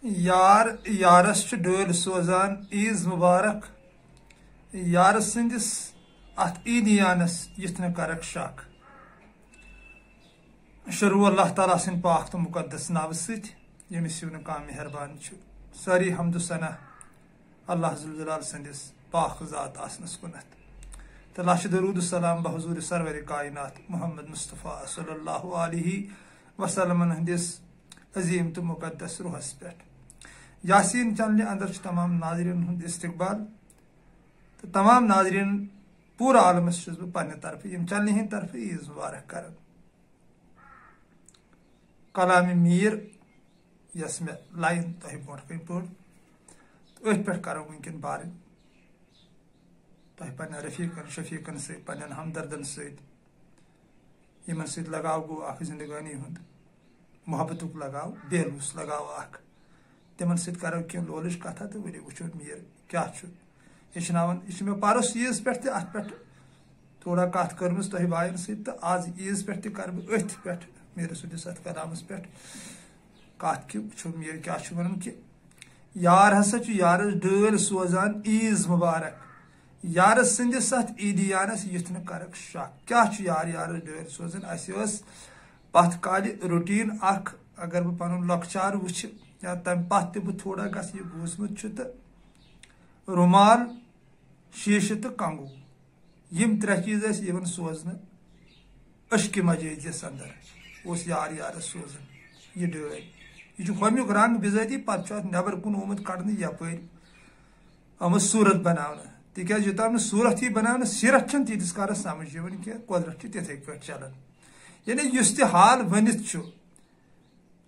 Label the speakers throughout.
Speaker 1: یار یارس ڈٲلۍ سوزان عیٖز مُبارک یار سٕنٛدِس اتھ عیٖدیانس یِتھ نہٕ کرکھ شک شروع اللہ تعالیٰ سٕنٛدِ پاک تہٕ مُقدس ناوٕ سۭتۍ ییٚمِس ہیوٗ نہٕ کانٛہہ مہربان چھُ سٲری حمدُ ثنا اللہ ذوالجلال سٕنٛدِس پاک ذات آسنس کُنتھ تہٕ لچھ درود السلام بحضوٗرِ سرور کائنات محمد مصطفیٰ صلی اللہ علیہ وسلمن ہٕنٛدِس عظیٖم تہٕ مُقدس روحس پٮ۪ٹھ یاسیٖن چنلہِ اندر چھُ تمام ناظریٖنن ہُنٛد استقبال تہٕ تمام ناظریٖن پوٗرٕ عالمس چھُس بہٕ پننہِ طرفہٕ یِم چنلہِ ہٕنٛدِ طرفہٕ عیٖز مُبارک کران کلامِ میٖر یۄس مےٚ لایِن تۄہہِ برونٛٹھ کَنۍ پٔر أتھۍ پٮ۪ٹھ کرو وٕنکٮ۪ن بارٕنۍ تۄہہِ پننٮ۪ن رفیٖقن شفیٖقن سۭتۍ پننٮ۪ن ہمدردن سۭتۍ یِمن سۭتۍ لگاو گوٚو اکھ زندگٲنی ہُنٛد محبتُک لگاو بیلوٗس لگاو اکھ تِمن سۭتۍ کرو کینٛہہ لولٕچ کتھا تہٕ ؤلِو وٕچھو میٖر کیاہ چھُ ہیٚچھناوان یہِ چھُ مےٚ پرُس عیٖذ پٮ۪ٹھ تہِ اتھ پٮ۪ٹھ تھوڑا کتھ کٔرمٕژ تۄہہِ بایَن سۭتۍ تہٕ آز عیٖذ پٮ۪ٹھ تہِ کرٕ بہٕ أتھۍ پٮ۪ٹھ میٖرٕ سٕنٛدِس اتھ کلامس پٮ۪ٹھ کتھ کہِ وٕچھو میٖر کیاہ چھُ ونان کہِ یار ہسا چھُ یارس ڈٲلۍ سوزان عیٖز مُبارک یارس سٕنٛدِس اتھ عیٖدیانس یِتھ نہٕ کرکھ شک کیاہ چھُ یار یارس ڈٲلۍ سوزان اسہِ ٲس پتھ کالہِ روٹیٖن اکھ اگر بہٕ پنُن لۄکچار وٕچھِ یا تمہِ پتہٕ تہِ بہٕ تھوڑا گژھٕ یہِ بوٗزمُت چھُ تہٕ رُمال شیٖشہٕ تہٕ کنگوٗ یِم ترٛےٚ چیٖز ٲسۍ یِوان سوزنہٕ اشکہِ مجٲدِیس اندر اوس یار یارس سوزان یہِ ڈٲلۍ یہِ چھُ ہوٚمیُک رنٛگ بِذٲتی پتہٕ چھُ اتھ نٮ۪بر کُن آمُت کڑنہٕ یپٲرۍ آمٕژ صوٗرت بناونہٕ تِکیٛازِ یوٚتام نہٕ صوٗرت یی بناونہٕ سیٖرت چھنہٕ تیٖتِس کالس سمجھ یِوان کینٛہہ قۄدرت چھِ تِتھٕے پٲٹھۍ چلان یعنی یُس تہِ حال ؤنِتھ چھُ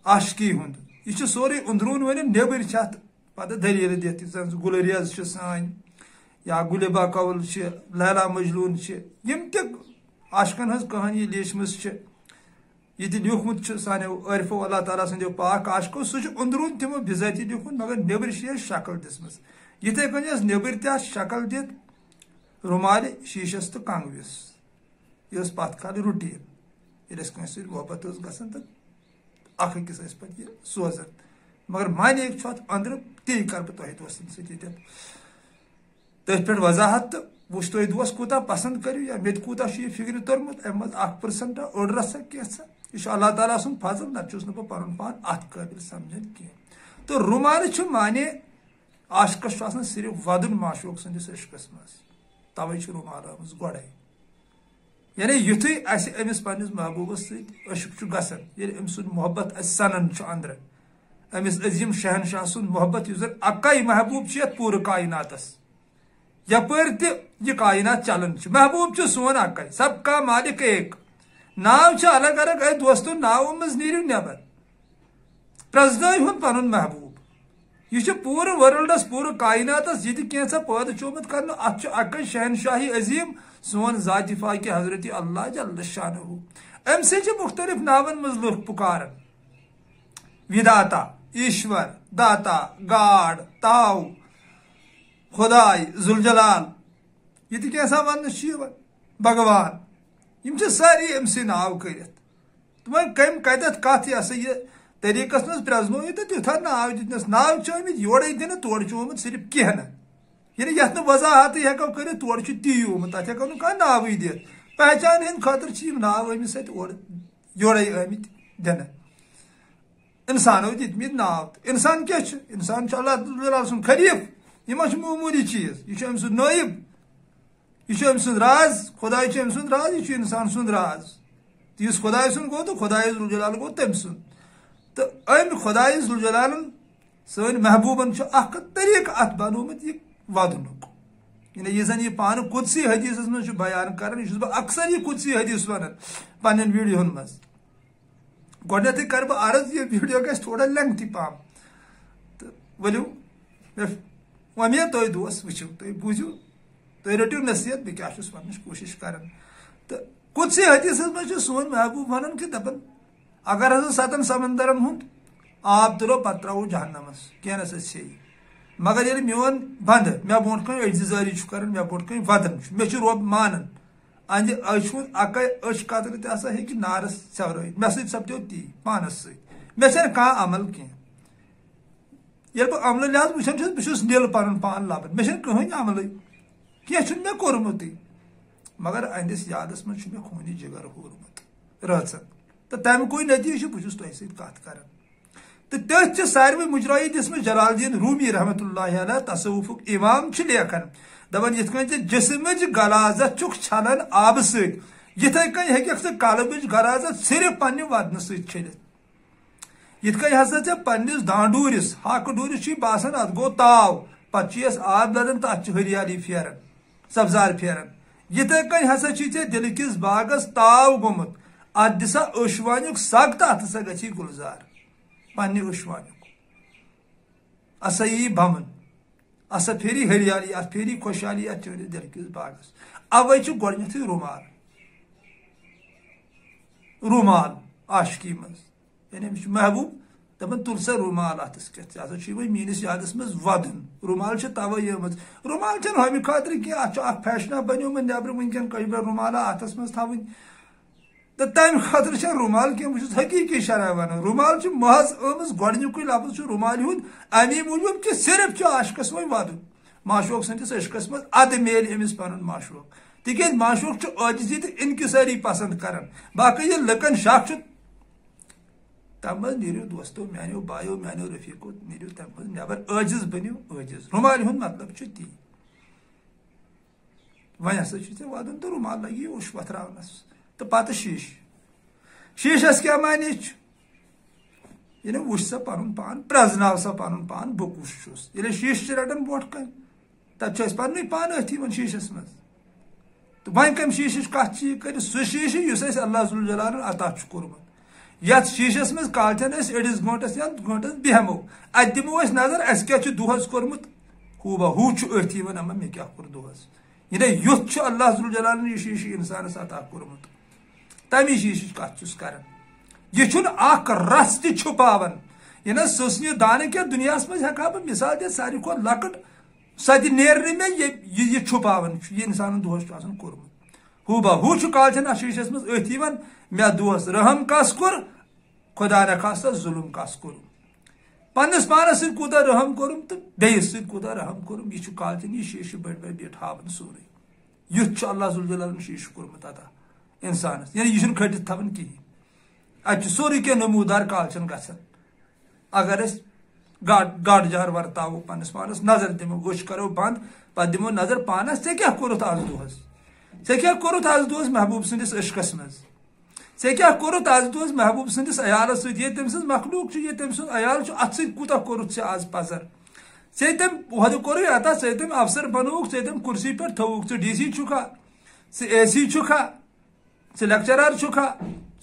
Speaker 1: عاشقی ہُنٛد یہِ چھُ سورُے أنٛدروٗن ؤنِتھ نیٚبٕرۍ چھِ اتھ پتہٕ دٔلیٖلہٕ دِتھ یِتھ زن گُلہٕ ریز چھِ سٲنۍ یا گُلہِ باقول چھِ لیلا مجنوٗن چھِ یِم تہِ عاشقن ہٕنٛز کہانی لیٖچھمٕژ چھِ یہِ تہِ لیوٗکھمُت چھُ سانیو عٲرفو اللہ تعالیٰ سٕنٛدیو پاک عاشقو سُہ چھُ أنٛدروٗن تِمو بِذٲتی لیوٗکھمُت مگر نیٚبرۍ چھِ یَتھ شکٕل دِژمٕژ یِتھٕے کٔنۍ ٲس نیٚبٕرۍ تہِ اتھ شکٕل دِتھ رُمالہِ شیٖشس تہٕ کنگوِس یہِ ٲس پتھ کالہِ روٹیٖن ییٚلہِ اَسہِ کٲنٛسہِ سۭتۍ محبت ٲس گژھان تہٕ اکھ أکِس ٲسۍ پتہٕ یہِ سوزان مگر معنے چھُ اتھ أنٛدرٕ تی کرٕ بہٕ تۄہہِ دوستن سۭتۍ ییٚتٮ۪ن تٔتھۍ پٮ۪ٹھ وضاحت تہٕ وٕچھ تُہۍ دوس کوٗتاہ پسنٛد کٔرِو یا مےٚ تہِ کوٗتاہ چھُ یہِ فِکرِ توٚرمُت امہِ منٛز 1% اوٚڑ رژھا کینٛژھا یہِ چھُ اللہ تعالیٰ سُنٛد فضل نتہٕ چھُس نہٕ بہٕ پنُن پان اتھ قٲبِل سمجھان کینٛہہ تہٕ رُمالہِ چھُ معنے عاشقس چھُ آسان صرف ودُن معشوق سٕنٛدِس عشقس منٛز توے چھِ رُمال آمٕژ گۄڈے یعنی یُتھُے اسہِ أمِس پننِس محبوٗبس سۭتۍ عشق چھُ گژھان ییٚلہِ أمۍ سُنٛد محبت اسہِ سنان چھُ انٛدرٕ أمِس عظیٖم شہنشاہ سُنٛد محبت یُس زن اکے محبوٗب چھُ یتھ پوٗرٕ کائناتس یپٲرۍ تہِ یہِ کائنات چلان چھُ محبوٗب چھُ سون اکے سب کا مالک ایک ناو چھِ الگ الگ اے دوستو ناوو منٛز نیٖرِو نٮ۪بر پرٛزنٲیہُن پنُن محبوٗب یہِ چھُ پوٗرٕ ورلڈس پوٗرٕ کائناتس یہِ تہِ کینٛژھا پٲدٕ چھُ آمُت کرنہٕ اتھ چھُ اکے شہنشاہی عظیٖم سون ذاتِ فاقہِ حضرت اللہ جل شانہ امہِ سۭتۍ چھِ مختلف ناون منٛز لُکھ پُکاران وِداتا ایٖشور داتا گاڈ تاو خۄداے ذوالجلال یہِ تہِ کینٛژھا وننہٕ چھُ یِوان بھگوان یِم چھِ سٲری أمۍ سٕے ناو کٔرِتھ تہٕ وۄنۍ کٔمۍ کتٮ۪تھ کتھ یہِ ہسا یہِ طریٖقس منٛز پرٛزنوو تہٕ تیُتھا ناو دِتنس ناو چھِ آمٕتۍ یورے دِنہٕ تورٕ چھُ آمُت صرف کینٛہہ نہٕ یعنی یتھ نہٕ وضاحتٕے ہٮ۪کو کٔرِتھ تورٕ چھُ تی آمُت تتھ ہٮ۪کو نہٕ کانٛہہ ناوٕے دِتھ پہچان ہٕنٛدِ خٲطرٕ چھِ یِم ناو أمِس اتہِ اورٕ یورے آمٕتۍ دِنہٕ انسانو دِتمٕتۍ ناو تہٕ انسان کیاہ چھُ انسان چھُ اللہ تعالیٰ سُنٛد خلیٖف یہِ ما چھُ معموٗلی چیٖز یہِ چھُ أمۍ سُنٛد نٲیِب یہِ چھُ أمۍ سُنٛد راز خۄداے چھُ أمۍ سُنٛد راز یہِ چھُ انسان سُنٛد راز تہٕ یُس خۄداے سُنٛد گوٚو تہٕ خۄداے ذوالجلال گوٚو تٔمۍ سُنٛد تہٕ أمۍ خۄداے ذوالجلالن سٲنۍ محبوٗبن چھُ اکھ طریٖقہٕ اتھ بنومُت یہِ ودنُک یعنی یہِ زن یہِ پانہٕ قُدسی حدیٖثس منٛز چھُ بیان کران یہِ چھُس بہٕ اکثر یہِ قُدسی حدیٖث ونان پننٮ۪ن ویٖڈیوہن منٛز گۄڈنٮ۪تھٕے کرٕ بہٕ عرض یہِ ویٖڈیو گژھِ تھوڑا لینٛگتھی پہم تہٕ ؤلِو مےٚ وۄمید تُہۍ دوس وٕچھِو تُہۍ بوٗزِو تُہۍ رٔٹِو نصیحت بہٕ کیاہ چھُس وننٕچ کوٗشش کران تہٕ قُدسی حدیٖثس منٛز چھُ سون محبوٗب ونان کہِ دپان اگر ہسا 7 سمندرن ہُنٛد آب تُلو پتہٕ ترٛاوو جہنمس کینٛہہ نسا سیٚیہِ مگر ییٚلہِ میون بنٛدٕ مےٚ برونٛٹھ کٔنۍ أڑزِزٲری چھُ کران مےٚ برونٛٹھ کٔنۍ ودان چھُ مےٚ چھُ رۄب مانان اندِ أچھ ہُنٛد اکے أچھ قطرٕ تہِ ہسا ہیٚکہِ نارس سیٚورٲیِتھ مےٚ سۭتۍ سپدیو تی پانس سۭتۍ مےٚ چھنہٕ کانٛہہ عمل کینٛہہ یل بہ عملہ لحاظ وچھان چھس بہ چھس نیل پنن پان لبان مے چھن کہین عمل کی چھن مے کورمت مگر اہندس یادس من چھ مے خونی جگر ہورمت رچن تو تم کوئی نتیجہ بہ چھس تہ سۭتۍ کتھ کران تو تٔتھۍ چھ ساروی مجرایی دِژمٕژ جلال الدین رومی رحمۃ اللہ علیہ تصوفک امام چھ لیکھان دپان یتھ کٔنۍ جسمچ غلاظت چھُکھ چھلان آبہٕ سۭتۍ یتھے کٔنۍ ہیٚککھ ژٕ قلبٕچ غلاظت صرف پننہِ ودنہٕ سۭتۍ چھٔلِتھ یتھ کٔنۍ ہسا ژےٚ پننس دانڈوٗرس ہاکہٕ ڈوٗرس چھُے باسان اتھ گوٚو تاو پتہٕ چھُ یس آب لڑان تہٕ اتھ چھِ ہریالی پھیران سبزار پھیران یتھے کٔنۍ ہسا چھُے ژےٚ دلہٕ کِس باغس تاو گوٚمُت اتھ دِسا ٲشوانیُک سگ تہٕ اتھ ہسا گژھی گُلزار پننہِ ٲشوانیُک ہسا یی بمن ہسا پھیری ہریالی اتھ پھیری خوشحالی اتھ چٲنِس دلہٕ کِس باغس اوے چھُ گۄڈنیتھٕے رومال عاشقی منٛز یعنی أمِس چھُ محبوب دپان تُل سا رومال اتھس کٮ۪تھ ژےٚ ہسا چھُے وۄنۍ میٲنِس یادس منٛز ودُن رومال چھِ توے آمٕژ رومال چھنہٕ ہُمہِ خٲطرٕ کینٛہہ اتھ چھُ اکھ فیشنا بنیومُت نیبرٕ وٕنکیٚن کٔشیٖر رومالا اتھس منٛز تھاوٕنۍ تہٕ تمہِ خٲطرٕ چھےٚ رومال کینٛہہ بہٕ چھُس حقیٖقی شرح ونان رومال چھُ محض آمٕژ گۄڈنیُکُے لفظ چھُ رومالہِ ہُنٛد امی موٗجوٗب کہِ صرف چھُ عاشقس وۄنۍ ودُن معشوق سٕنٛدِس عشقس منٛز ادٕ میلہِ أمِس پنُن معشوق تِکیٛازِ معشوق چھُ عٲجزی تہٕ انکسٲری پسنٛد کران باقٕے ییٚلہِ لُکن شک چھُ تمہِ منٛز نیٖرِو دوستو میانیو بایو میانیو رفیقو نیٖرِو تمہِ منٛز نٮ۪بر عٲجز بٔنِو عٲجز رومالہِ ہُنٛد مطلب چھُ تی وۄنۍ ہسا چھُ ژےٚ ودُن تہٕ رومال لگی اوٚش وتھراونس تہٕ پتہٕ شیٖشس کیٛاہ معنی چھُ یعنی وٕچھ سا پنُن پان پرٛزناو سا پنُن پان بہٕ کُس چھُس ییٚلہِ شیٖشہٕ چھِ رٹان برونٛٹھ کنہِ تتہِ چھُ اسہِ پننُے پان أتھۍ یِوان شیٖشس منٛز تہٕ وۄنۍ کمہِ شیٖشٕچ کتھ چھِ یہِ کٔرِتھ سُہ شیٖشہٕ یُس اسہِ اللہ ذوالجلالن عطا چھُ کوٚرمُت یتھ شیٖشس منٛز کالچن أسۍ أڑِس گٲنٛٹس یا گٲنٛٹس بیہمو اتہِ دِمو أسۍ نظر اسہِ کیٛاہ چھُ دۄہس کوٚرمُت ہوٗبا ہوٗ چھُ أتھۍ یِوان اما مےٚ کیٛاہ کوٚر دۄہس یعنی یُتھ چھُ اللہ ذوالجلالن یہِ شیٖشہٕ انسانس عطا کوٚرمُت تمی شیٖشٕچ کتھ چھُس کران یہِ چھُنہٕ اکھ رس تہِ چھُپاوان یعنی سٕژنہِ دانہٕ کیٛاہ دُنیاہس منٛز ہٮ۪کہٕ ہا بہٕ مثال دِتھ ساروی کھۄتہٕ لۄکٕٹ سۄ تہِ نیرِ نہٕ مےٚ یہِ چھُپاوان چھُ یہِ انسانن دۄہس چھُ آسان کوٚرمُت ہوٗبا ہوٗ چھُ کالچن اتھ شیٖشس منٛز أتھۍ یِوان مےٚ دۄہس رحم کس کوٚر خۄدا نخواستہ ظُلم کس کوٚرُم پننس پانس سۭتۍ کوٗتاہ رحم کوٚرُم تہٕ بیٚیِس سۭتۍ کوٗتاہ رحم کوٚرُم یہِ چھُ کالچن یہِ شیٖشہٕ بٔڑۍ بٔڑۍ بیٖٹھ ہاوان سورُے یُتھ چھُ اللہ ذوالجلالن شیٖشہٕ کوٚرمُت عطا انسانس یعنی یہِ چھُنہٕ کھٔٹِتھ تھاوان کہیٖنۍ اتہِ چھُ سورُے کینٛہہ نموٗدار کالچن گژھان اگر أسۍ گاڈٕ جار ورتاوو پننس پانس نظر دِمو أچھ کرو بنٛد پتہٕ دِمو نظر پانس ژےٚ کیٛاہ کوٚرُتھ آز دۄہس ژےٚ کیٛاہ کوٚرُتھ آز دۄہس محبوٗب سٕنٛدِس عشقس منٛز ژےٚ کیٛاہ کوٚرُتھ آز دۄہس محبوٗب سٕنٛدِس عیالس سۭتۍ ییٚتہِ تٔمۍ سٕنٛز مخلوٗق چھُ ییٚتہِ تٔمۍ سُنٛد عیال چھُ اتھ سۭتۍ کوٗتاہ کوٚرُتھ ژےٚ آز پزر ژےٚ تٔمۍ عہدٕ کوٚرُے عطا ژےٚ تٔمۍ افسر بنووُکھ ژےٚ تٔمۍ کُرسی پٮ۪ٹھ تھووُکھ ژٕ ڈی سی چھُکھا ژٕ اے سی چھُکھا ژٕ لیکچرار چھُکھا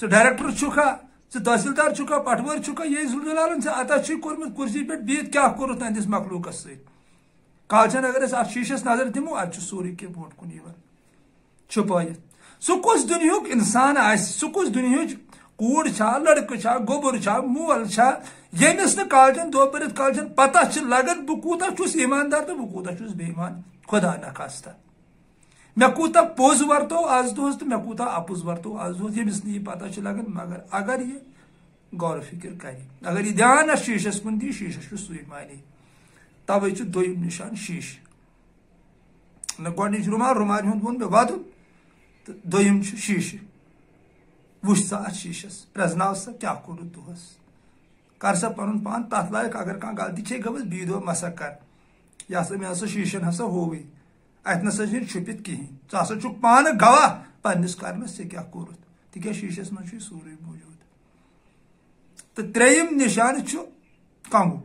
Speaker 1: ژٕ ڈایریکٹر چھُکھا ژٕ تحصیلدار چھُکھا پٹوٲرۍ چھُکھا یے ذوالجلالن ژےٚ عطا چھُے کوٚرمُت کُرسی پٮ۪ٹھ بِہِتھ کیٛاہ کوٚرُتھ تہنٛدِس مخلوٗقس سۭتۍ کالچن اگر أسۍ اتھ شیٖشس نظر دِمو اتہِ چھُ سورُے کینٛہہ برونٛٹھ کُن یِوان چھُپٲیِتھ سُہ کُس دُنیہُک انسان آسہِ سُہ کُس دُنیہٕچ کوٗر چھا لڑکہٕ چھا گوٚبُر چھا مول چھا ییٚمِس نہٕ کالچن دۄہ پٔرِتھ کالچن پتہ چھِ لگان بہٕ کوٗتاہ چھُس ایٖماندار تہٕ بہٕ کوٗتاہ چھُس بے ایٖمان خۄدا نخواستہ مےٚ کوٗتاہ پوٚز ورتو آز دۄہس تہٕ مےٚ کوٗتاہ اپُز ورتو آز دۄہس ییٚمِس نہٕ یہِ پتہ چھِ لگان مگر اگر یہِ غور فِکر کرِ اگر یہِ دھیان اتھ شیٖشس کُن دی شیٖشس چھُ سُے معنی توے چھُ دوٚیِم نِشان شیٖشہٕ نہ گۄڈنِچ رومالہِ ہُنٛد ووٚن مےٚ ودُن تہٕ دوٚیِم چھُ شیٖشہٕ وٕچھ سا اتھ شیٖشس پرٛزناو سا کیٛاہ کوٚرُتھ دۄہس کر سا پنُن پان تتھ لایق اگر کانٛہہ غلطی چھے گٔمٕژ بیٚیہِ دۄہ مسا کر یہِ ہسا مےٚ ہسا شیٖشن ہسا ہووٕے اتہِ نسا چھُنہٕ چھُپِتھ کہیٖنۍ ژٕ ہسا چھُکھ پانہٕ گواہ پننِس کرنس ژےٚ کیٛاہ کوٚرُتھ تِکیٛازِ شیٖشس منٛز چھُے سورُے موٗجوٗد تہٕ ترٛیٚیِم نِشانہٕ چھُ کنٛگوٗ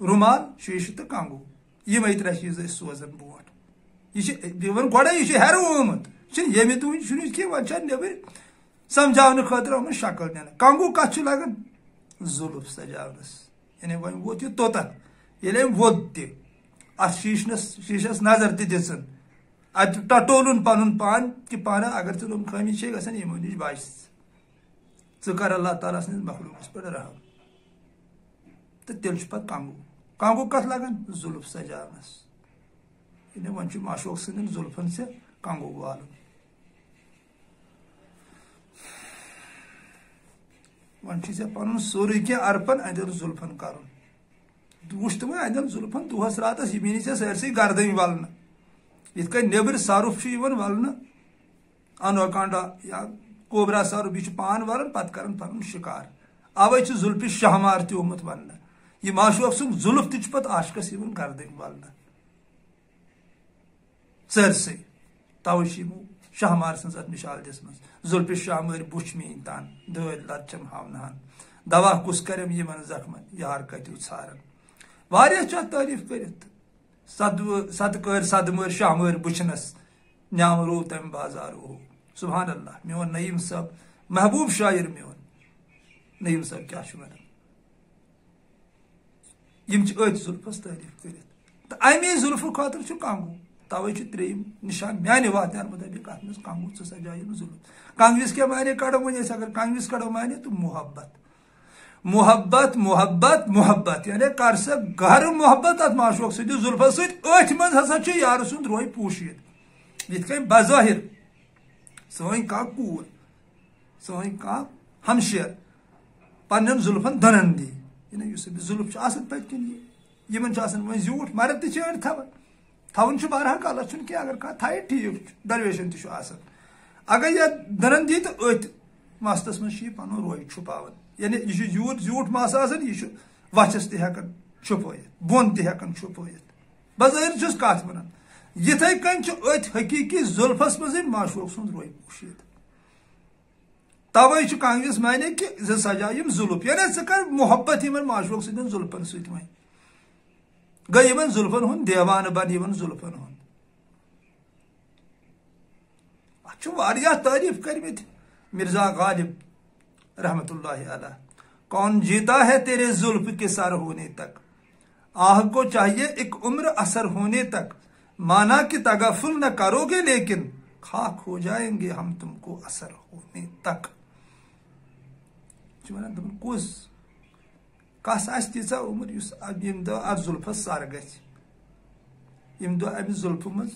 Speaker 1: رومال شیٖشہٕ تہٕ کنٛگوٗ یِمے ترٛےٚ چیٖز ٲسۍ سوزان برونٛٹھ یہِ چھِ بہٕ وَنہٕ گۄڈے یہِ چھُ ہیرٕ آمُت یہِ چھُنہٕ ییٚمہِ دۄہٕچ چھُنہٕ کینٛہہ وۄنۍ چھِ اتھ نیبٕرۍ سمجھاونہٕ خٲطرٕ آمٕژ شکل دِنہٕ کنٛگوٗ کتھ چھُ لگان ظُلف سجاونس یعنی وۄنۍ ووت یہِ توٚتن ییٚلہِ أمۍ ووٚد تہِ اتھ شیٖشس نظر تہِ دِژٕن اتہِ ٹٹولُن پنُن پان کہِ پانہ اگر ژےٚ یِم خٲمی چھے گژھان یِمو نِش بچ ژٕ کر اللہ تعالیٰ سٕنٛدِس مخلوٗقس پٮ۪ٹھ رحم تہٕ تیٚلہِ چھُ پتہٕ کنٛگوٗ کتھ لگان ظُلف سجاونس یعنی وۄنۍ چھُ معشوق سٕنٛدٮ۪ن زُلفن ژےٚ کنٛگوٗ والُن وۄنۍ چھُے ژےٚ پنُن سورُے کینٛہہ ارپن أنٛدٮ۪ن زُلفن کرُن وچھ تم اندین زلفن دہس راتس یہ ژے سارسی گردن ولن یت کن نیبر سرف ولن انوکانڈا یا کوبرا سرف یہ پان ولن پتہ کرن پن شکار اوے زلفِ شہمار تہ آمت ون یہ معشوق سن زلف تہ پتہ عاشقس گردن ولن سارسی توے شہمار سن ات مثال دس من زلفِ شہمار بچ مین تان دٲدۍ لچم ہاونہن دوا کس کرم یمن زخمن یار کتو ژھارن واریاہ چھ تعریف کرت صدقر صدمر شہمر بچنس نعم رو تم بازار ہو سبحان اللہ میون نعیم صاحب محبوب شاعر میون نعیم صاحب کیا ونان یم ات زلفس تعریف کرت تو امی زلف خاطر چھ کنگو توے تریم نشان میانہ واتیان مطابق ات مز کنگو ژٕ سجایم زلف کنگوس کیا معنی کڑو ون اگر کنگوس کڑو معنی تو محبت محبت محبت محبت یعنی کر سا گر محبت ات معشوق ست زلفس ست ات من ہسا چھ یار سند روح پوشید یت کن بظاہر سوئن کا کور سوئن کا ہمشیر پنن زلفن دنن دی یعنی اس زلف آسان پت کن یمن وہ زیوٹ مرد تہ چھ تھون بہرحال غلط چھ کی اگر کھانا تھے ٹھیک ڈرویشن تہ آسان اگر یہ دنن دی تو ات مستس من پن روح چھپاون یعنی یہ زیوٹ زیوٹ مس آسان یہ وچس تہ ہیکن چھپائت بون تہ ہیکن چھپائت بظاہر چھس کت ونان یتھے کن ات حقیقی زلفس مز معشوق سند روح پوشید توے کنگوس معنی کہ ز سجایم زلف یعنی ژٕ کر محبت یمن معشوق سندین زلفن ست وۄنۍ گئی یمن زلفن ہند دیوانہ بن یمن زلفن ہند اتھ واریاہ تعریف کرمت مرزا غالب رحمت اللہ علیہ کون جیتا ہے تیرے زلف کے سر ہونے تک آہ کو چاہیے ایک عمر اثر ہونے تک مانا کہ تغافل نہ کرو گے لیکن خاک ہو جائیں گے ہم تم کو اثر ہونے تک کس کس تیژا عمر یم دہ ات زلفس سر گم دہ امس زلف مز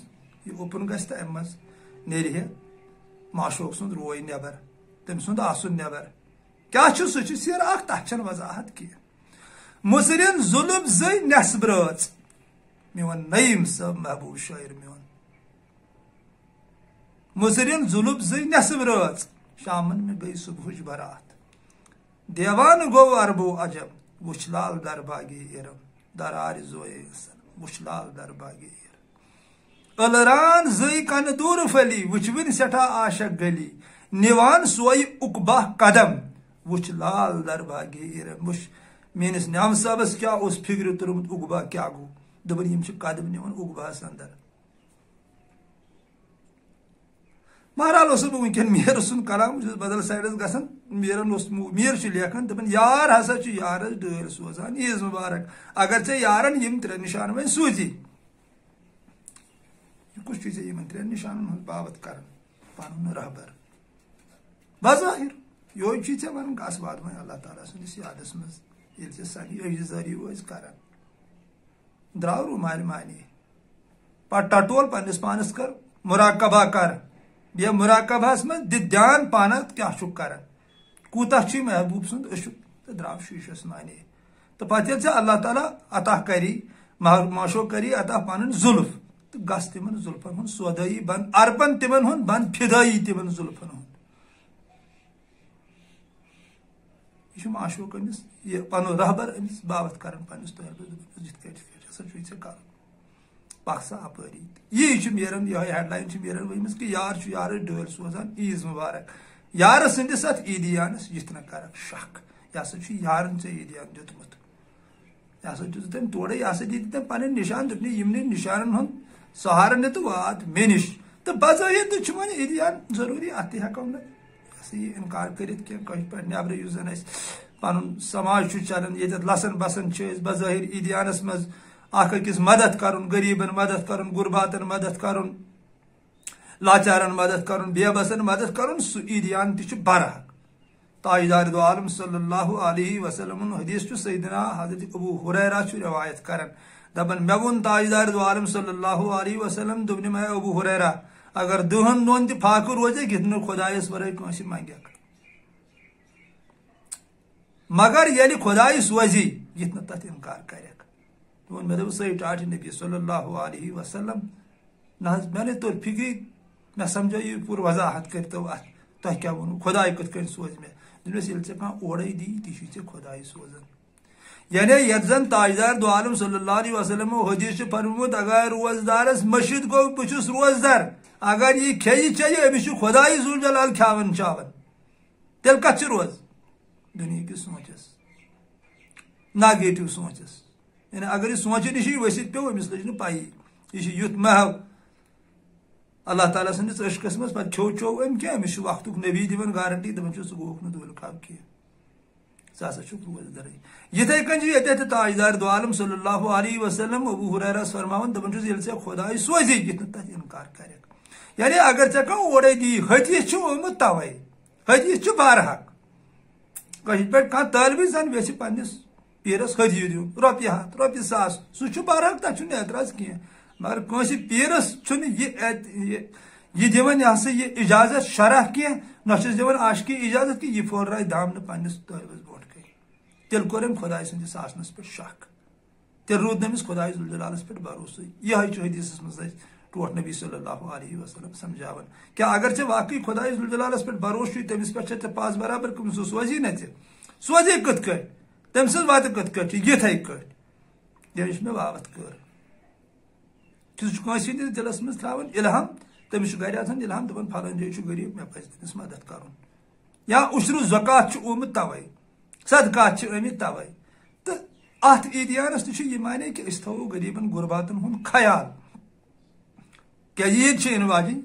Speaker 1: یہ اوپن گھس تو ام مز نیرہ معشوق سند روی نبر تم سند آسن نبر کیا سہ سیر اخ تک وضاحت کی مصرین ظلم زی نصب رٲژ میون نعیم صاحب محبوب شاعر میون مصرین ظلم زی نصب رٲژ شامن میں گئی صبحچ برات دیوان گو اربو عجب وچھ لال در باغی ارم درار زوئے وچھ لال در باغی ارم الران زی کن دور فلی وچھ ون سٹھا عاشق گلی نیوان سوئی اقبا قدم وچھ لال در باغی ارم وچھ میس نعم صاحبس کیا اس فکر ترمت اقبا کیا گو دپان یم قدم نوان اقباس اندر بہرحال اس بہ ونکین میر سن کلام بدل سائڈس گھان میرن میر لیکھان دپان یار ہسا یارس ڈر سوزان عیز مبارک اگر ژے یارن یم ترے نشان ون سوزی کس چھ ژے یمن ترین نشانن ہند بابت کران پنن رہبر بظاہر یہ ژے ون گس وات وۄنۍ اللہ تعالیٰ سندس یادس مز ییٚلہِ ژے سنی عزاری ٲسۍ کران درٛاو رومال معنی پتہٕ ٹٹول پننس پانس کر مراقبہ کر یہ مراقبہس من دھیان پانت کیا کران کوتاہ چھ محبوب سند عشق تو درٛاو شیشس معنی تو پتہٕ ییٚلہِ ژےٚ اللہ تعالیٰ عطا کری معشوق کری عطا پنن زلف تو گس تمن زلفن ہند سودائی بند ارپن تمن ہند بند فدائی تمن زلفن ہند یہ معشوق امس یہ پن رہبر امس بابت کران پنس طالبہ جت کر کر پکسا اپری یہ میرن یہ ہیڈ لائن میرن ورمس کہ یار یار ڈر سوزان عیز مبارک یار سندس ات عیدیانس یت نہ کرک شک یہ ہسا یارن ژے عیدیان دیتمت یہ ہسا دیت تم توڑے یہ ہسا دیت تم پن نشان دپنی یمن نشانن ہند سہارن تو وات مے نش تو بظاہر تو ون عیدیان ضروری ات ہیکو نا یہ انکار کرت کی پہ نبر اس زن پن سماج چلان یہ لسن بسن بظاہر عیدیانس مز اخ أکس مدد کرن غریبن مدد کرن غرباتن مدد کرن لاچارن مدد کرن بے بسن مدد کرن سہ عیدیان تہ برحق تاجدار دو عالم صلی اللہ علیہ وسلم حدیث سیدنا حضرت ابو ہریرہ روایت کرن دپان مے وون تاجدار دو عالم صلی اللہ علیہ وسلم دوپن میں ابو ہریرہ اگر دہن دون تہ پھاکہ روزے گھن خدایس ورے کنس منگیک مگر یل خدای سوزی گھن تت انکار کرک مے دوٚپ صحیح ٹاٹھ نبی صلی اللہ علیہ وسلم نہ مے نے توٚر فکری مے سمجھو یہ پور وضاحت کرتو ات تۄہہِ کیٛاہ ووٚنوٕ خۄداے کِتھ کٔنۍ سوزِ مےٚ دوٚپمَس ییٚلہِ ژےٚ کانٛہہ اورَے دی تی چھُے ژےٚ خۄداے سوزان یعنی یتھ زن تاجدار دو عالم صلی اللہ علیہ وسلم حدیث فرموت اگر روزدارس مشد گو بچس روزدار اگر یہ کھیہِ چیہِ أمِس چھُ خۄداے ذوالجلال کھیاون چاون تیٚلہِ کتھ چھُ روز دُنہِکِس سونچس ناگیٹو سونچس یعنی اگر یہ سونچہِ نِشی ؤسِتھ پیوٚو أمِس لٔج نہٕ پَیی یہ چھُ یُتھ محو اللہ تعالیٰ سٕنٛدِس عشقس منٛز پتہٕ کھیوٚو چیوٚو أمۍ کینٛہہ أمِس چھُ وقتُک نبی دِوان گارنٹی دپان چھُ ژٕ گوٚوُکھ نہٕ دۄہلہِ کھاب کینٛہہ ژٕ ہسا چھُکھ روزدارٕے یِتھے کٔنۍ چھُ ییٚتٮ۪تھ تاجدار دو عالم صلی اللہ علیہ وسلم ابو ہریرہس فرماوان دپان چھُس ییٚلہِ ژےٚ خۄداے سوزی یِتھ نہٕ تتھ انکار کرکھ یعنی اگر ژےٚ کانٛہہ اورَے دی حدیث چھُ آمُت توے حدیث چھُ برحق کٲشِر پٲٹھۍ کانٛہہ طٲلبہِ زن یژھِ پننِس پیرس حدیث دیُن رۄپیہِ ہتھ رۄپیہِ ساس سُہ چھُ برحق تتھ چھُنہٕ اعتراض کینٛہہ مگر کٲنٛسہِ پیرس چھُنہٕ یہ دِوان یہ ہسا یہ اجازت شرح کینٛہہ نہ چھُس دِوان عاشقی اجازت کہ یہ پھولرایہِ دامنہٕ پننِس طٲلبس برونٛٹھ کٔنۍ تیٚلہِ کوٚر أمۍ خۄداے سٕنٛدِس آسنس پٮ۪ٹھ شک تیٚلہِ روٗد نہٕ أمِس خۄداے ذوالجلالس پٮ۪ٹھ بھروسٕے یِہوٚے چھُ حدیثس منٛز اَسہِ ٹوٹھ نبی صلی اللہ علیہ وسلم سمجھاوان کیٛاہ اگر ژےٚ واقعی خۄداے ذوالجلالس پٮ۪ٹھ بھروسہٕ چھُے تٔمِس پٮ۪ٹھ چھےٚ ژےٚ پاس برابر کٔرمٕژ سُہ سوزی نہ ژےٚ سوزی کِتھ کٔنۍ تٔمۍ سٕنٛز وتہِ کِتھ کٔنۍ چھِ یِتھے کٔنۍ ییٚمِس مےٚ واوت کٔر سُہ چھُ کٲنٛسہِ ہٕنٛدِس دِلس منٛز تھاوان اِلہام تٔمِس چھُ گرِ آسان اِلہام دپان فلٲنۍ جایہِ چھُ غریٖب مےٚ پزِ تٔمِس مدد کرُن یا عشرُ زکات چھُ آمُت توے صدقات چھِ آمٕتۍ توے تہٕ اتھ عیٖدیانس تہِ چھُ یہِ معنی کہِ أسۍ تھاوو غریٖبن غُرباتن ہُنٛد خیال کیٛازِ عیٖد چھِ یِنہٕ واجِنۍ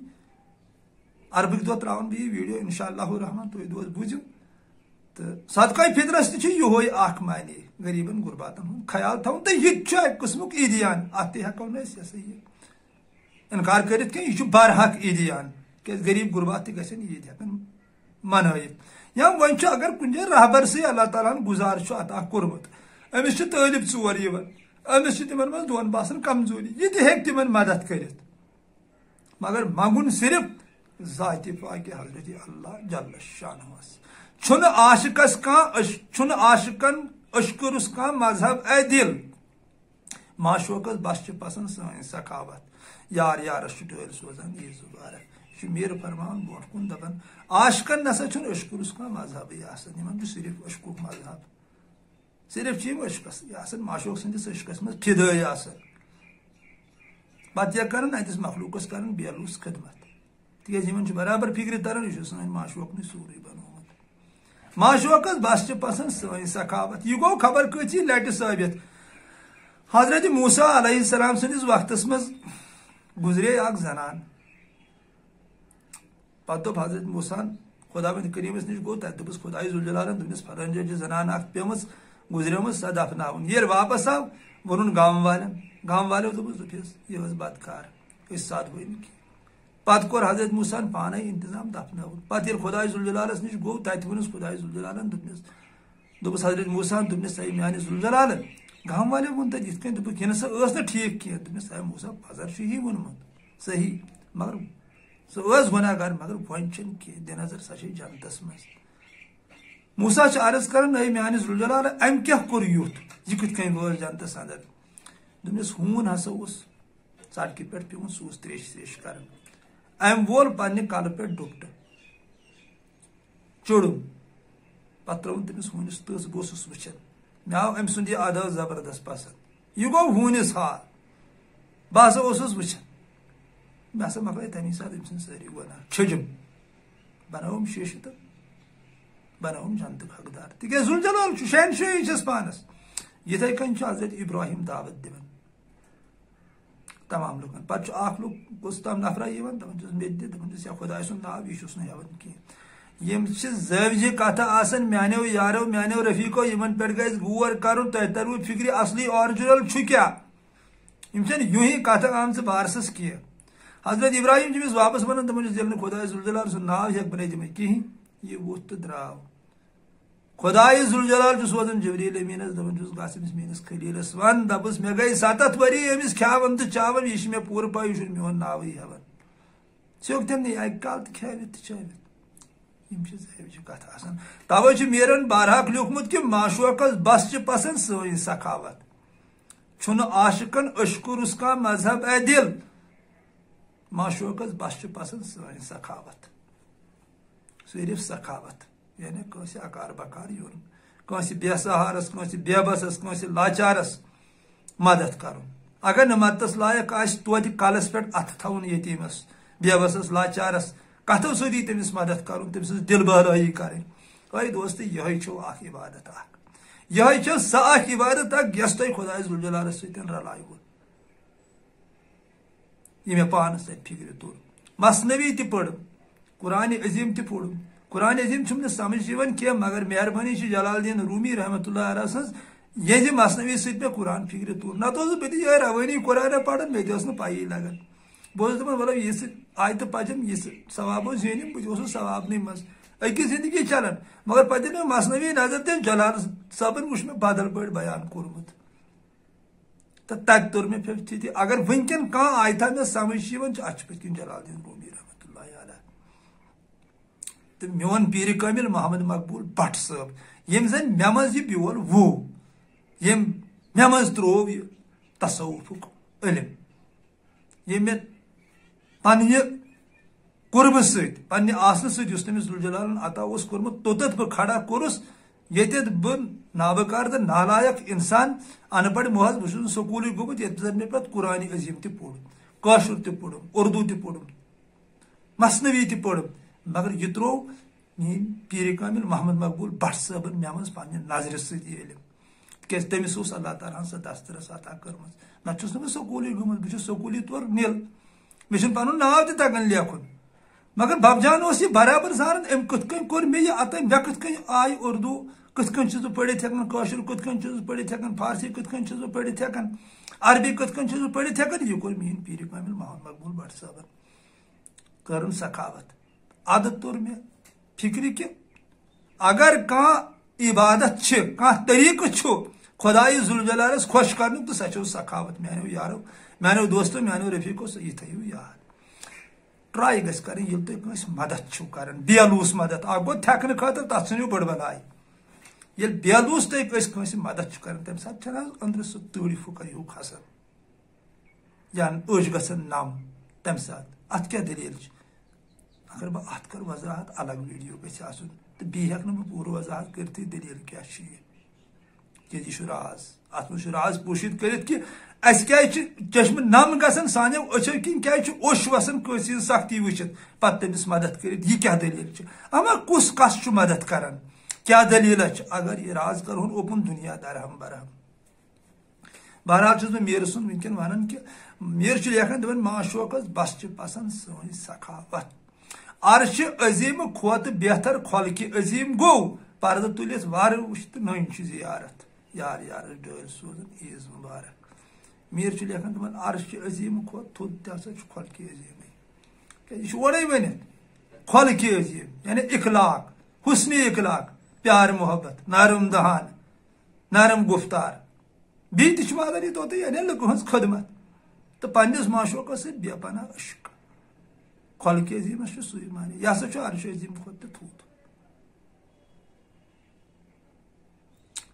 Speaker 1: عربٕکۍ دۄہ تراون بہٕ یہِ ویٖڈیو انشاء اللہ الرحمان تُہۍ دوس بوٗزِو تہٕ صدقے فطرس تہِ چھُ یِہوے اکھ معنی غریٖبن غُرباتن ہُنٛد خیال تھاوُن تہٕ یہِ تہِ چھُ اکہِ قٕسمُک عیٖدیان اتھ تہِ ہٮ۪کو نہٕ أسۍ یہِ ہسا یہِ انکار کٔرِتھ کینٛہہ یہِ چھُ برحق عیٖدیان کیٛازِ غریٖب غُربات تہِ گژھن عیٖد ہٮ۪کن منٲیِتھ یا وۄنۍ چھُ اگر کُنہِ جایہِ رہبرسٕے اللہ تعالیٰ ہن گُزارٕ چھُ عطا کوٚرمُت أمِس چھِ طٲلب ژور یِوان أمِس چھِ تِمن منٛز دۄن باسان کمزوری یہِ تہِ ہیٚکہِ تِمن مدد کٔرِتھ مگر منٛگُن صرف ذاتِ پاکہِ حضرت اللہ جل شانہس چھُنہٕ عاشقس کانٛہہ چھُنہٕ عاشقن اشکرُس کانٛہہ مذہب اے دل معشوقس بس چھِ پسنٛد سٲنۍ سخاوت یار یارس چھُ ٹٲلۍ سوزان عیٖذ مبارک یہِ چھُ میٖر فرماوان برونٛٹھ کُن دپان عاشقن نسا چھُنہٕ اشکرُس کانٛہہ مذہبٕے آسان یِمن چھُ صرف اشکُک مذہب صرف چھِ یِم عشقسٕے آسان معشوق سٕنٛدِس عشقس منٛز فِدٲے آسان پتہٕ کیٛاہ کران اتِس مخلوٗقس کران بیلوس خدمت تِکیٛازِ یِمن چھُ برابر فکرِ تران یہِ چھُ سٲنۍ معشوقنٕے سورُے بنومُت معشوقس بس چھِ پسنٛد سٲنۍ سخاوت یہِ گوٚو خبر کۭژی لٹہِ ثٲبت حضرت موسیٰ علیہ السلام سٕنٛدِس وقتس منٛز گُزرے اکھ زنان پتہٕ دوٚپ حضرت موسیٰ ہن خۄدا بنٛدِ کریٖمس نِش گوٚو تتہِ دوٚپُس خۄداے ذوالجلالن دوٚپنس فلٲنۍ جایہِ چھِ زنان اکھ پیمٕژ گُزریمٕژ سۄ دفناوُن ییٚلہِ واپس آو ووٚنُن گامہٕ والیو دوٚپُس دوٚپیس یہِ ٲس بدکار أسۍ سادوٕے نہٕ کینٛہہ پتہٕ کوٚر حضرت موسیٰ ہن پانے انتظام دفناوُن پتہٕ ییٚلہِ خۄداے ذوالجلالس نِش گوٚو تتہِ ووٚنُس خۄداے ذوالجلالن دوٚپُس حضرت موسیٰ ہن دوٚپنس ہے میانہِ ذوالجلالن گامہٕ والیو ووٚن تتہِ یِتھ کٔنۍ دوٚپُکھ یہِ نسا ٲس نہٕ ٹھیٖک کینٛہہ دوٚپنس ہے موسیٰ پزر چھُ یی ووٚنمُت صحیح مگر سۄ ٲس گۄناہ گار مگر وۄنۍ چھُنہٕ کینٛہہ دِ نظر سۄ چھے جنتس منٛز موسیٰ چھُ عرض کران ہے میانہِ ذوالجلال أمۍ کیٛاہ کوٚر یُتھ یہِ کِتھ کٔنۍ وٲژ جنتس انٛدر دوٚپنس ہوٗن ہسا اوس سڑکہِ پٮ۪ٹھ پیوٚمُت سُہ اوس تریش کران أمۍ وول پننہِ کلہٕ پٮ۪ٹھ ڈُپٹہٕ چوٚڑُم پتہٕ ترٲوٕن تٔمِس ہوٗنِس تٔژ بہٕ اوسُس وٕچھان مےٚ آو أمۍ سُنٛد یہِ ادا زبردست پسنٛد یہِ گوٚو ہوٗنِس حال بہٕ ہسا اوسُس وٕچھان مےٚ ہسا مۄکلٲے تمی ساتہٕ أمۍ سٕنٛدۍ سٲری گۄناہ چھٔجِم بنٲوٕم شیٖشہٕ تہٕ بنٲوٕم جنتُک حقدار تِکیٛازِ ذوالجلال چھُ شہنشاہی چھس پانس یِتھے کٔنۍ چھُ حضرت ابراہیم دعوت دِوان تمام لُکن پتہٕ چھُ اکھ لُک کُس تام نفرا یِوان دپان چھُس مےٚ تہِ دپان چھُس یا خۄداے سُنٛد ناو یہِ چھُس نہٕ ہٮ۪وان کینٛہہ یِم چھِ زٲوجہِ کتھٕ آسان میانیو یارو میانیو رفیقو یِمن پٮ۪ٹھ گژھِ غور کرُن تۄہہِ تروٕ فکرِ اصلی آرجنل چھُ کیٛاہ یِم چھنہٕ یوٗہی کتھٕ آمژٕ بارسس کینٛہہ حضرت ابراہیم چھُ أمِس واپس ونان دپان چھُس ییٚلہِ نہٕ خۄداے ذوالجلال سُنٛد ناو ہٮ۪کہٕ بہٕ دِمٕے کِہینۍ یہِ ووٚتھ تہٕ درٛاو خۄداے ذوالجلال چھُ سوزان جبریٖل امیٖنس دپان چھُس گژھ أمِس میٲنِس خلیٖلس ون دپُس مےٚ گٔے 7 ؤری أمِس کھیاون تہٕ چاون یہِ چھِ مےٚ پوٗرٕ پاے یہِ چھُنہٕ میون ناوٕے ہٮ۪وان ژٕ ہیوٚکھ نہٕ اکہِ کال تہِ کھیٲوِتھ تہٕ چٲوِتھ یِم چھِ زٲوجہِ کتھٕ آسان توے چھُ میٖرن بارحق لیوٗکھمُت کہِ معشوقس بس چھِ پسنٛد سٲنۍ سخاوت چھن عاشقن اشکرس کا مذہب اے دل معشوقس بس پسند سن سخاوت صرف سخاوت یعنی کنس اکار بکار یون کنس بے سہارس کنس بے بسس کنس لاچارس مدد کرن اگر نہ مددس لائق آس توتہ کلس پہ اتھ تھون یتیمس بے بسس لاچارس کتو سۭتی تمس مدد کرن تم سٕنٛز دل بہلٲیی کرٕنۍ اے دوست یہ اخ عبادت اخ یہ سہ اخ عبادت اخ یس تہ خدائے ذوالجلالس سۭتۍ رلایو یہ مے پانس تک فکر تور مثنوی تہ پرم قرآن عظیم تہ پرم قرآن عظیم چھم نہ سمجھ یوان کینٛہہ مگر مہربانی چھ جلال الدین رومی رحمۃ اللہ علیہ سٕنٛز یہ مثنوی سۭتۍ مے قرآن فکر تور نتہٕ اوسُس بہٕ تہِ یہے روٲنی قرآن پران مےٚ تہِ ٲس نہٕ پایی لگان بہٕ اوسُس دپان مطلب یہِ آیتہٕ پچم یہِ ثواب زینم بہٕ تہِ اوسُس ثوابنٕے منٛز أکِس زندگی چلان مگر پتہٕ ییٚلہِ مےٚ مثنوی نظر دِژ جلال صٲبن وٕچھ مےٚ بدل پٲٹھۍ بیان کوٚرمُت تو تب توٚر مےٚ فِکرِ اگر وٕنکٮ۪ن کانٛہہ آیتھا مےٚ سمجھ یِوان چھُ اتھ چھُ پٔتۍ کِنۍ جلال الدین رومی رحمۃ اللہ علیہ تہٕ میون پیٖرِ کٲمِل محمد مقبوٗل بٹ صٲب ییٚمۍ زن مےٚ منٛز یہِ بیول ووو ییٚمۍ مےٚ منٛز ترٛوو یہِ تصوُفُک علم ییٚمۍ مےٚ پننہِ قربہٕ سۭتۍ پننہِ آسنہٕ سۭتۍ یُس تٔمِس ذوالجلالن عطا اوس کوٚرمُت توٚتتھ بہٕ کھڑا کوٚرُس ییٚتٮ۪تھ بہٕ نابکار تہٕ نالایق انسان ان پڑھ محض بہٕ چھُس نہٕ سکوٗلٕے گوٚمُت ییٚتہِ زن مےٚ پتہٕ قرآنِ عظیٖم تہِ پوٚر کٲشُر تہِ پوٚرُم اردوٗ تہِ پوٚرُم مثنوی تہِ پوٚرُم مگر یہِ ترٛوو میٛٲنۍ پیٖرِ کامِل محمد مقبوٗل بٹ صٲبن مےٚ منٛز پننہِ نظرِ سۭتۍ یہِ علم تِکیٛازِ تٔمِس اوس اللہ تعالیٰ ہن سۄ دسترس عطا کٔرمٕژ نتہٕ چھُس نہٕ بہٕ سکوٗلٕے گوٚمُت بہٕ چھُس سکوٗلی طور نِل مےٚ چھُنہٕ پنُن ناو تہِ تگان لیکھُن مگر ببجان اوس یہ برابر زانان أمۍ کِتھ کٔنۍ کوٚر مےٚ یہِ عطا مےٚ کِتھ کٔنۍ آیہِ اردوٗ کِتھ کٔنۍ چھُس بہٕ پٔرِتھ ہٮ۪کان کٲشُر کِتھ کٔنۍ چھُس بہٕ پٔرِتھ ہٮ۪کان فارسی کِتھ کٔنۍ چھُس بہٕ پٔرِتھ ہٮ۪کان عربی کِتھ کٔنۍ چھُس بہٕ پٔرِتھ ہٮ۪کان یہِ کوٚر میٛٲنۍ پیٖرِ کامِل محمد مقبوٗل بٹ صٲبن کٔرٕن سخاوت عادت توٚر مےٚ فکرِ کہِ اگر کانٛہہ عبادت چھِ کانٛہہ طریٖقہٕ چھُ خۄدایہِ ذوالجلالس خۄش کرنُک تہٕ سۄ چھِ سخاوت میانیو یارو میانیو دوستو میانیو رفیقو یہِ تھٲیِو یاد ٹرائی گژھِ کرٕنۍ ییٚلہِ تُہۍ کٲنٛسہِ مدد چھِو کران بیلوٗس مدد اکھ گوٚو تھٮ۪کنہٕ خٲطرٕ تتھ ژھٕنِو بٔڑ بلاے ییٚلہِ بیلوٗس تُہۍ کٲنٛسہِ مدد چھِو کران تمہِ ساتہٕ چھنہٕ حظ أنٛدرٕ سُہ تۭرِ پھُکر ہیوٗ کھسان یا أچھ گژھان نم تمہِ ساتہٕ اتھ کیٛاہ دٔلیٖل چھِ اگر بہٕ اتھ کرٕ وضاحت الگ ویٖڈیو گژھِ آسُن تہٕ بیٚیہِ ہٮ۪کہٕ نہٕ بہٕ پوٗرٕ وضاحت کٔرتھٕے دٔلیٖل کیٛاہ چھِ یہِ کیٛازِ یہِ چھُ راز اتھ منٛز چھُ راز پوٗشِت کٔرِتھ کہِ اسہِ کیٛازِ چھِ چشمہٕ نم گژھان سانیو أچھو کِنۍ کیٛازِ چھُ اوٚش وسان کٲنٛسہِ ہٕنٛز سختی وٕچھِتھ پتہٕ تٔمِس مدد کٔرِتھ یہِ کیٛاہ دٔلیٖل چھِ اما کس چھُ مدد کران کیٛاہ دٔلیٖلہ چھِ اگر یہِ راز کرہون اوپُن دُنیا درہم برہم بہرحال چھُس بہٕ میٖرٕ سُنٛد وٕنکٮ۪ن ونان کہِ میٖر چھُ لیکھان دپان معشوقس بس چھِ پسنٛد سٲنۍ سخاوت عرشِ عظیٖم کھۄتہٕ بہتر خۄلقہِ عظیٖم گوٚو پردٕ تُلِتھ وارٕ وٕچھ تہٕ نٔنۍ چھِ زیارت یار یارس ڈٲلۍ سوزان عیٖز مُبارک میٖر چھُ لیکھان دپان عرشِ عظیٖم کھۄتہٕ تھوٚد تہِ ہسا چھُ خۄلقہِ عظیٖمٕے کیٛازِ یہِ چھُ اورَے ؤنِتھ خۄلقہِ عظیٖم یعنی اخلاق حُسنِ اخلاق پیار محبت نرم دہان نرم گفتار بیٚیہِ تہِ چھُ واتان یہِ توٚتُے یعنی لُکہٕ ہٕنٛز خدمت تہٕ پننِس معشوقس سۭتۍ بے پناہ عشق خۄلقہِ عظیٖمس چھُ سُے معنی یہِ ہسا چھُ عرشِ عظیٖم کھۄتہٕ تہِ تھوٚد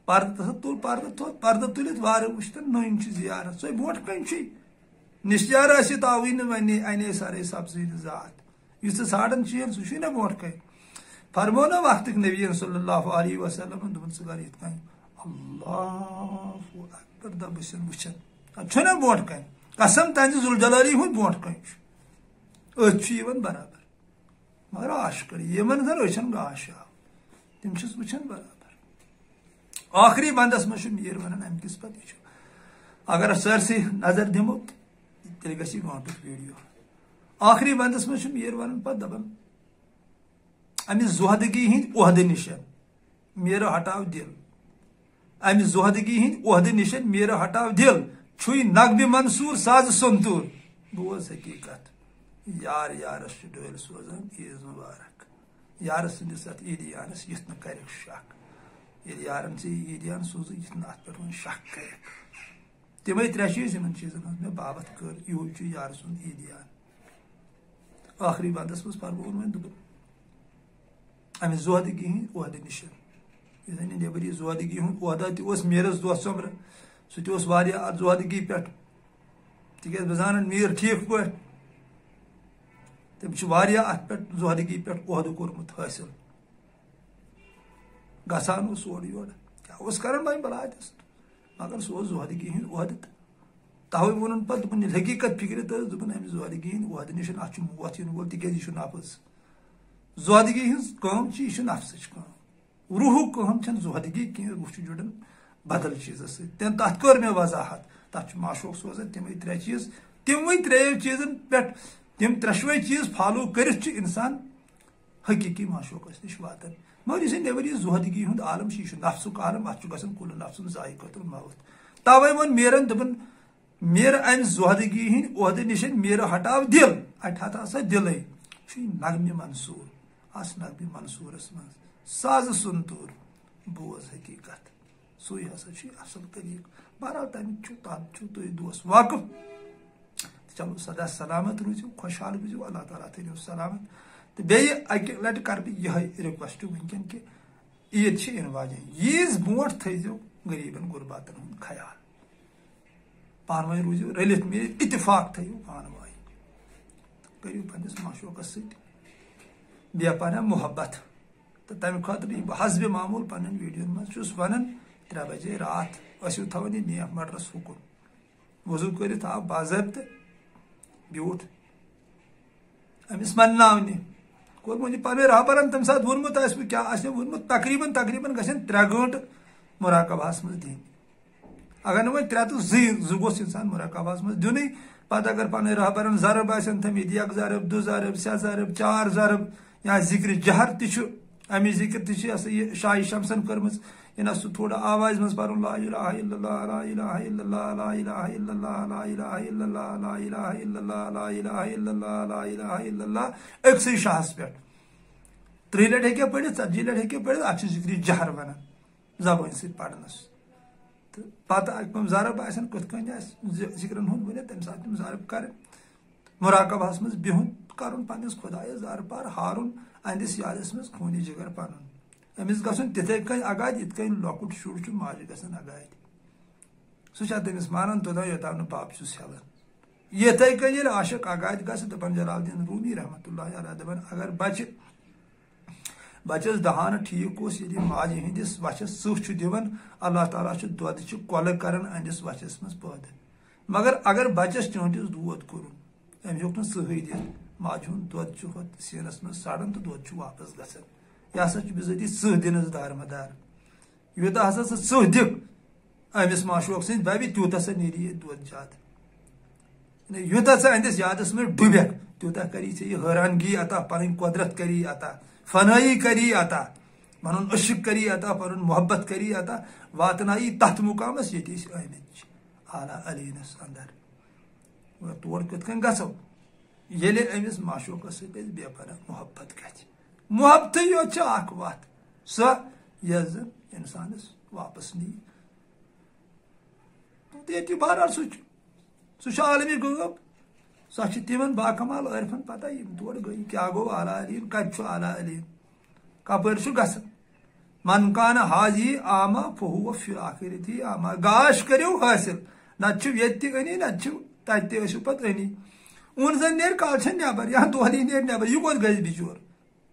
Speaker 1: پردٕ تُلِتھ وارٕ وٕچھ تہٕ نٔنۍ چھِ زیارت سۄے برونٛٹھ کَنۍ چھُے نِشچار آسہِ تاوٕے نہٕ وَنے اَنے سرے سبزٕے نہٕ ذات یُس ژٕ ژھانڈان چھُی سُہ چھُے نہ برونٛٹھ کَنۍ فرمو نہ وقتٕکۍ نبی صلی اللہ علیہ وسلمن دوٚپُن ژٕ کر یِتھ کٔنۍ اللہ اکبر دبٔسِن وٕچھان چھُنہ برونٛٹھ کَنۍ قسم تہنٛدِ ذوالجلالی ہُنٛد برونٛٹھ کَنۍ چھُ أتھۍ چھُ یِوان برابر مگر عاشقر یِمن زن أچھن گاش آو تِم چھِس وٕچھان برابر آخری بندس منٛز چھُ میٖر ونان امہِ کِس پتہٕ یہِ چھُ اگر سٲرسٕے نظر دِمو تیٚلہِ گژھِ یہِ گٲنٛٹُک ویٖڈیو آخری بندس منٛز چھُ میٖر ونان پتہٕ دپان امہِ زۄہدگی ہٕنٛدۍ عۄہدٕ نِشن میٖرٕ ہٹاو دِل امہِ زۄہدگی ہٕنٛدۍ عۄہدٕ نِشن میٖرٕ ہٹاو دِل چھُے نغمہِ منصوٗر سازٕ سنتوٗر بوز حقیٖقت یار یارس چھُ ڈٲلۍ سوزان عیٖز مُبارک یارٕ سٕنٛدِس اتھ عیٖدیانس یُتھ نہٕ کرکھ شک ییٚلہِ یارن ژےٚ عیٖدیان سوٗزٕے یُتھ نہٕ اتھ پٮ۪ٹھ وۄنۍ شک کرکھ تِمے ترٛےٚ چیٖز یِمن چیٖزن ہٕنٛز مےٚ بابت کٔر یِہوے چھُ یارٕ سُنٛد عیٖدیان ٲخری بندس منٛز فرمووُن وۄنۍ دوٚپُن امہِ زۄہدگی ہٕنٛدۍ عۄہدٕ نِشن یُس زن یہِ نیبر یہِ زۄہدگی ہُنٛد عۄہدا تہِ اوس میٖرس دۄہ سومبرٕ سہ تہ زہدگی پہ تکیاز بہ زانن میر ٹھیک پہ تم ات پہ زہدگی پہ عہدہ کورمت حاصل گژھان اور یور کیا کران وۄنۍ بلایتس مگر سہ زہدگی ہند عہدہ توے وونن پتہ دپن حقیقت فکر تس دپن امہ زہدگی ہند عہدہ نش ات موت ین وول تکیاز یہ نفس زہدگی ہز کٲم چھ یہ نفسچ کٲم روحک کٲم چھنہ زہدگی کینٛہہ روح چھ جڑان بدل چیزس سۭتۍ تتھ کٔر مےٚ وضاحت تتھ چھ معشوق سوزان تمے ترٛےٚ چیٖز تموٕے ترٛیٚیو چیٖزن پٮ۪ٹھ تم ترٛشوے چیٖز فالو کٔرِتھ چھُ انسان حقیقی معشوقس نش واتان مگر یُس نیبر یہ زہدگی ہند عالم یہ نفسک عالم ات گژھان کل نفسن ذائقۃ الموت توے ووٚن میرن دپن میر امہ زہدگی ہند عہدہ نش میر ہٹاو دل ات ہٹا سا دلے چھ نغمہ منصور اس نغمہ منصورس من ساز سنتور بوز حقیقت سوی ہسا چھ اصل طریق بہرحال تمیک تھی دوس واقف چلو سدا سلامت روزو خوشحال روزو اللہ تعالیٰ تھو سلامت تو بیٚیہِ اکہ لٹہ کر بہ یہ رِکویسٹ ونکین کہ عید چھ ین واجن عیز برونٹھ تھٲیزیو غریبن غرباتن ہند خیال پانہٕ ؤنۍ روٗزِو رٔلِتھ میٖلِتھ اتفاق تھٲیِو پانہٕ ؤنۍ کٔرِو پننس معشوقس سۭتۍ بیٚیہِ پنہ محبت تو تمہ خاطر یہ بہٕ حسبِ معموٗل پنن ویڈیوَن منٛز چھُس ونان 3 بجے رات ٲسِو تھاوان یہ نیک مٹرس حکم وضو کٔرِتھ آو باضٲبطہٕ بیوٗٹھ أمِس منناونہِ کوٚرمُت یہِ پنٕنۍ رہبرن تمہِ ساتہٕ ووٚنمُت آسہِ کیٛاہ آسہِ ووٚنمُت تقریٖبن گژھن 3 گٲنٛٹہٕ مراقبہس منٛز دِنۍ اگر نہٕ وۄنۍ 3 تہٕ 2 گوٚژھ انسان مراقبہس منٛز دِنُے پتہٕ اگر پنٕنۍ رہبرن ضرب آسن تھٲمٕتۍ 1 ضرب 2 ضرب 3 ضرب 4 ضرب یا ذکر جہر تہِ چھُ امِچ ذکر تہِ چھِ یہ شاہِ شمسن کٔرمٕژ یہِ سُہ تھوڑا آواز منٛز پرُن لا الہ الا اللہ لا الہ الا اللہ لا الہ الا اللہ لا الہ الا اللہ لا الہ الا اللہ لا الہ الا اللہ لا الہ الا اللہ أکسٕے شاہس پٮ۪ٹھ 30 لٹہِ ہیٚکہِ پٔرِتھ 40 لٹہِ ہیٚکہِ پٔرِتھ اتھ چھِ ذکرِ جہر ونان زبٲنۍ سۭتۍ پرنس تہٕ پتہٕ کٕم ضرب آسن کِتھ کٔنۍ آسہِ ذکرن ہُنٛد ؤنِتھ تمہِ ساتہٕ تِم ضرب کرٕنۍ مراقبہس منٛز بِہُن کرُن پننس خۄدایس دربار ہارُن أہنٛدِس یادس منٛز خوٗنہِ جگر پنُن أمِس گژھُن تِتھے کٔنۍ اگادِ یِتھ کٔنۍ لۄکُٹ شُر چھُ ماجہِ گژھان اگادِ سُہ چھا تٔمِس مانان توٚتام یوٚتام نہٕ بب چھُس ہٮ۪لان یِتھے کٔنۍ ییٚلہِ عاشق اگادِ گژھِ دپان جلال الدین رومی رحمتہ اللہ علیہ دپان اگر بچس دہانہٕ ٹھیٖک اوس ییٚلہِ ماجہِ ہٕنٛدِس وچھس ژٕہ چھُ دِوان اللہ تعالیٰ چھُ دۄدٕچہِ کۄلہٕ کران أہنٛدِس وچھس منٛز پٲدٕ مگر اگر بچس چٲنٛٹِس دود کوٚرُن أمۍ ہیوٚک نہٕ ژٕہٕے دِتھ ماجہِ ہُنٛد دۄد چھُ ہُتھ سیٖنس منٛز سڑان تہٕ دۄد چھُ واپس گژھان یہ ہسا چھُ بِذٲتی ژٕہ دِنس دارمدار یوٗتاہ ہسا ژٕ ژٕہ دِکھ أمِس معشوق سٕنٛدِ ببہِ تیوٗتاہ سا نیری یہِ دۄد زیادٕ یوٗتاہ ژٕ أہنٛدِس یادس منٛز ڈُبکھ تیوٗتاہ کری ژےٚ یہِ حٲرانگی عطا پنٕنۍ قۄدرت کری عطا فنٲیی کری عطا پنُن عشق کری عطا پنُن محبت کری عطا واتنایی تتھ مقامس ییٚتہِ أسۍ آمٕتۍ چھِ اعلیٰ علیٖنس اندر تور کِتھ کٔنۍ گژھو ییٚلہِ أمِس معشوقس سۭتۍ أسۍ بے پناہ محبت گژھِ محبتٕے یوت چھِ اکھ وتھ سۄ یۄس زن انسانس واپس نی ییٚتہِ بہرحال سُہ چھُ عالمِ غٲب سۄ چھِ تِمن باکمال عٲرفن پتہ یِم تور گٔیہِ کیٛاہ گوٚو اعلیٰ علیٖن کتہِ چھُ اعلیٰ علیٖن کپٲرۍ چھُ گژھان من کانہ حاضی آما فہو فی آخرتی آما گاش کٔرِو حٲصِل نتہٕ چھِو ییٚتہِ تہِ أنی نتہٕ چھِو تتہِ تہِ ٲسِو پتہٕ أنی اوٚن زن نیرِ کالچن نٮ۪بر یا دۄہلی نیرِ نٮ۪بر یہِ کوٚت گژھِ بِچور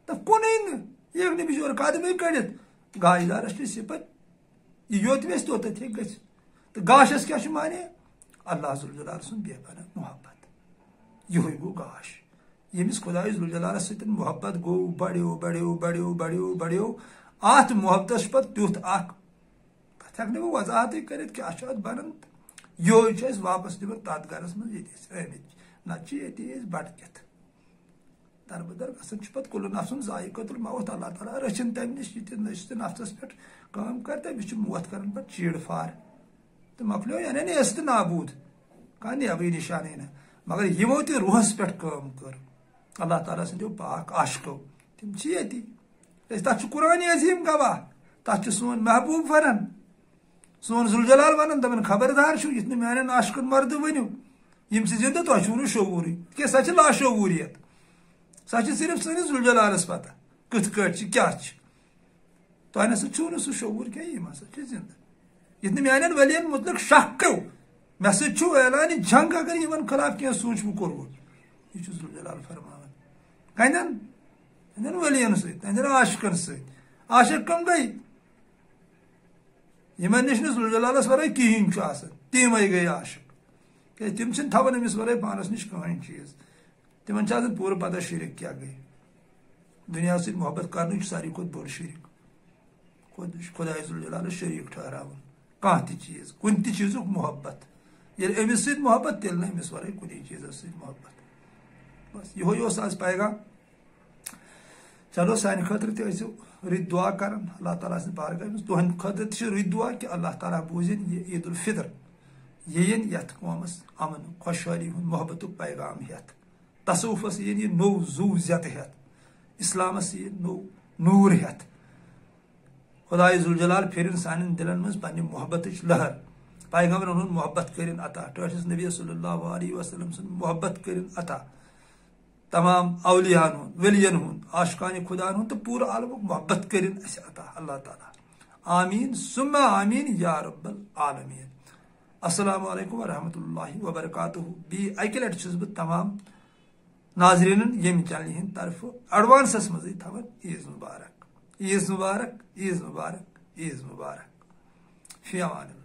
Speaker 1: دپ کُنُے نہٕ یہِ ہیٚکہِ نہٕ بِچور قدمٕے کٔڑِتھ گاش دارس چھِ صِفت یہِ یوٚت ویژھِ توٚتتھ ہیٚکہِ گٔژھِتھ تہٕ گاشس کیٛاہ چھُ معنے اللہ ذوالجلال سُنٛد بے پناہ محبت یِہوے گوٚو گاش ییٚمِس خۄداے ذوالجلالس سۭتۍ محبت گوٚو بڑیو بڑیو بڑیو بڑیو بڑیو اتھ محبتس چھُ پتہٕ تیُتھ اکھ تتھ ہٮ۪کہٕ نہٕ بہٕ وضاحتٕے کٔرِتھ کیٛاہ چھُ اتھ بنان یِہوے چھُ اسہِ واپس دِوان تتھ گرس منٛز ییٚتہِ أسۍ آمٕتۍ نتہٕ چھِ ییٚتہِ أسۍ بٹکِتھ دربدر گژھان چھُ پتہٕ کُلُن نفسُن ذائقۃ الموت اللہ تعالیٰ رٔچھِنۍ تمہِ نِش یہِ تہِ نٔسۍ تہِ نفسس پٮ۪ٹھ کٲم کرِ تٔمِس چھُ موت کران پتہٕ چیٖڑ فار تہٕ مۄکلیو یعنی نیس تہٕ نابوٗد کانٛہہ نیبٕے نشانٕے نہٕ مگر یِمو تہِ روحس پٮ۪ٹھ کٲم کٔر اللہ تعالیٰ سٕنٛدیو پاک عاشقو تِم چھِ ییٚتی أسۍ تتھ چھُ قرآنِ عظیٖم گواہ تتھ چھُ سون محبوٗب ونان سون ذوالجلال ونان دپان خبردار چھُو یِتھ نہٕ میانٮ۪ن عاشقن مردٕ ؤنِو یِم چھِ زندٕ تۄہہِ چھُو نہٕ شعوٗرٕے تِکیٛازِ سۄ چھِ لاشعوٗریت سۄ چھِ صرف سٲنِس ذوالجلالس پتہ کِتھ کٲٹھۍ چھِ کیٛاہ چھِ تۄہہِ نسا چھُو نہٕ سُہ شعوٗر کینٛہہ یِم ہسا چھِ زندٕ یتھ میان ولین متعلق شک کرو مے سو اعلان جنگ اگر ان خلاف کی سوچ کورمت یہ ذوالجلال فرمان کہن ولین ستن عاشقن ست عاشق کم گئی یمن نش ذوالجلالس ورائے کہین تم گئی عاشق کہ تم تھوان امس ورائے پانس نش کہین چیز تمن پور پتہ شرک کیا گئی دنیا ست محبت کرن ساری کھت بوڑ شرک خدائے ذوالجلال شریک ٹھہراون کانٛہہ تہِ چیز کُنہِ تہِ چیزُک محبت ییٚلہِ أمِس سۭتۍ محبت تیٚلہِ نہٕ أمِس ورٲے کُنی چیزس سۭتۍ محبت بس یِہوے اوس آز پیغام چلو سانہِ خٲطرٕ تہِ ٲسِو رٕتۍ دعا کران اللہ تعالیٰ سٕنٛدِ بارگاہ منٛز تُہنٛدِ خٲطرٕ تہِ چھِ رٕتۍ دعا کہِ اللہ تعالیٰ بوٗزِن یہِ عید الفطر یِن یتھ قومس امن خۄشحٲلی ہُنٛد محبتُک پیغام ہٮ۪تھ تصوفس یِن یہِ نوٚو زوٗ زیتہٕ ہٮ۪تھ اسلامس یِن نوٚو نوٗر ہٮ۪تھ خدائے ذوالجلال پھرن سانن دلن مز پنہ محبت لہر پیغمبرن ہند محبت کرن عطا ٹھٹھس نبی صلی اللہ علیہ وسلم سن محبت کرن عطا تمام اولیاءن ہند ولین ہند عاشقان خدا ہند تو پورا عالم محبت کرن اس عطا اللہ تعالیٰ آمین ثم آمین یا رب العالمین السلام علیکم ورحمۃ اللہ وبرکاتہ بی اکہ لٹہ چھس بہ تمام ناظرین یم چینل ہند طرف ایڈوانسس مزے تھوان عیز مبارک عیز مبارک عیز مبارک عیز مبارک فی امان اللہ.